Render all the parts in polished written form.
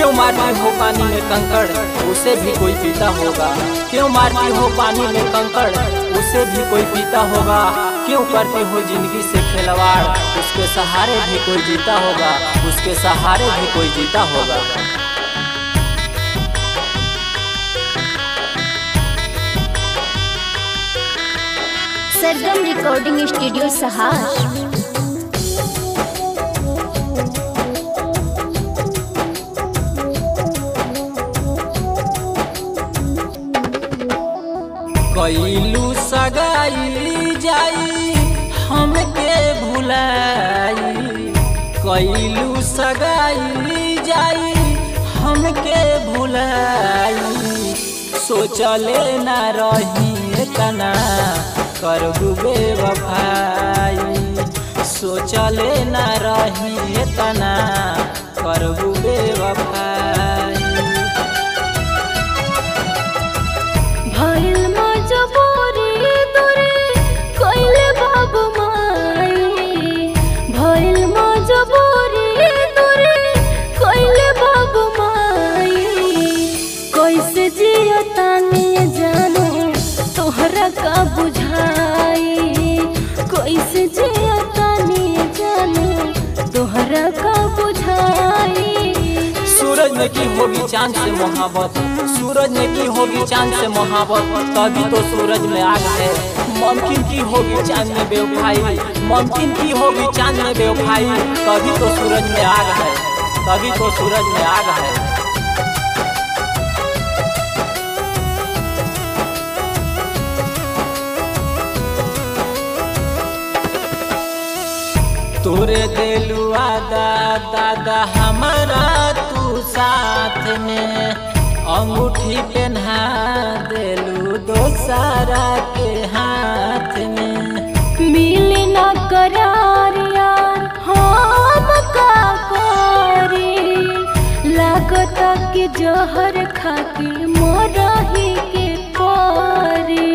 क्यों मारती हो पानी में कंकड़ उसे भी कोई पीता होगा। क्यों मारती हो पानी में कंकड़ उसे भी कोई पीता होगा। क्यों करती हो जिंदगी से खिलवाड़ उसके सहारे भी कोई जीता होगा। उसके सहारे भी कोई जीता होगा। सरगम रिकॉर्डिंग स्टूडियो सहार। कैलू सगाई जाई हमके भुलाई। कैलू सगाई जाई हमके भुलाई। सोचले न रही तना करबू बेवफाई। सोचले न रही तना करबू बेवफाई। भइल मजबूरी तोरे कइले बाबू माई। भइल मजबूरी तोरे कइले बाबू माई। कैसे जिया तानी जानो तोहरा का बुझाई। कैसे जिया तानी जानो तोहरा का बुझाई। सूरज ने की होगी चांद से मोहब्बत। सूरज ने की होगी चांद से मोहब्बत तभी तो सूरज में आग है। मुमकिन की होगी चांद में बेवफाई। मुमकिन की होगी चांद में बेवफाई तभी तो सूरज में आग है। तभी तो सूरज में आग है। तोरे दिलु आदा दादा हमारा तू साथ में। अंगूठी पहना दिलु दोसरा के हाथ में। मिली ना करार यार हम का करी। लागता कि जहर खाके मरही के परी।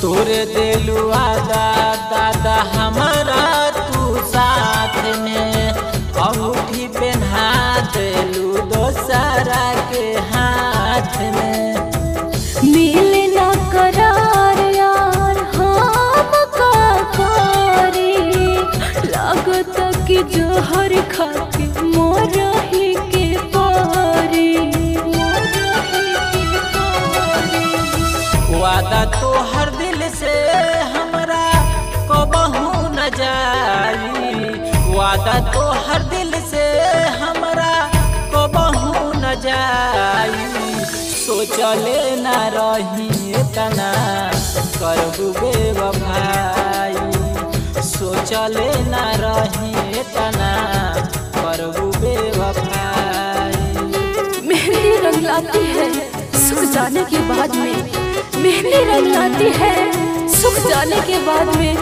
तोरे दिलु आदा दादा हमारा तू साथ में। अंगूठी पहना दिलु दोसरा के हाथ में। मिले ना करार यार हम का करी। लागता कि जहर खाके मरही के परी। वादा तो हर दिल से हमरा कबहू न जाई। वादा तो हर दिल से हमरा कबहू न जाई। सोचले न रही तना करबू बेवफाई। सोचले न रही तना करबू बेवफाई। मेहंदी रंग लाती है सुख जाने के बाद में। मेहंदी रंग लाती है सुख जाने के बाद में।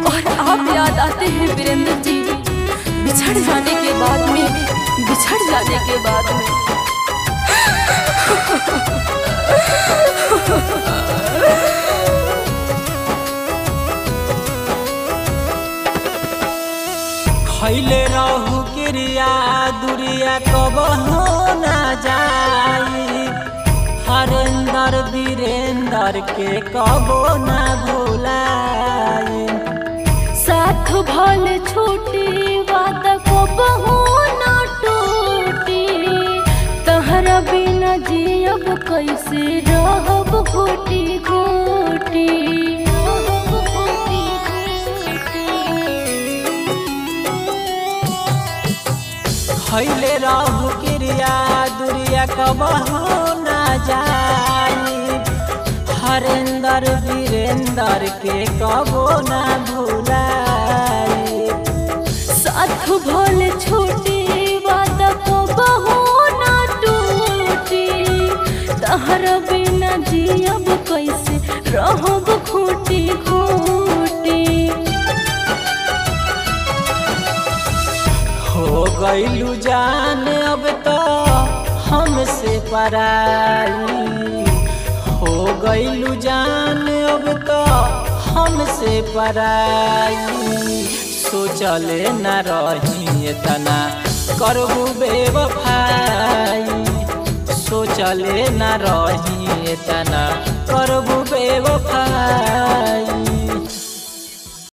और आप याद आते हैं वीरेंद्र जी बिछड़ जाने के बाद में। बिछड़ जाने के बाद में। खैले रहू क्रिया दुरिया कबहू न जाई। हरेंद्र वीरेंद्र के कबो न भुलाई। साथ भल छूटी वादा कबहू न टूटी। तहरा बिना जियब कैसे रहब घोटी घोटी। खैले रहू क्रिया दुरिया कबहू न जाई। हरेंद्र वीरेंद्र के कबो न भुलाई। साथ भल छोटी वादा कबहू न टूटी। तहरा बिना जियब कैसे रहब घोटी घोटी। हो गइलू जान अब तो हमसे पराई। हो गइलू जान अब तो हमसे से पराई सोचले न रही इतना करबू बेवफाई सोचले न रही इतना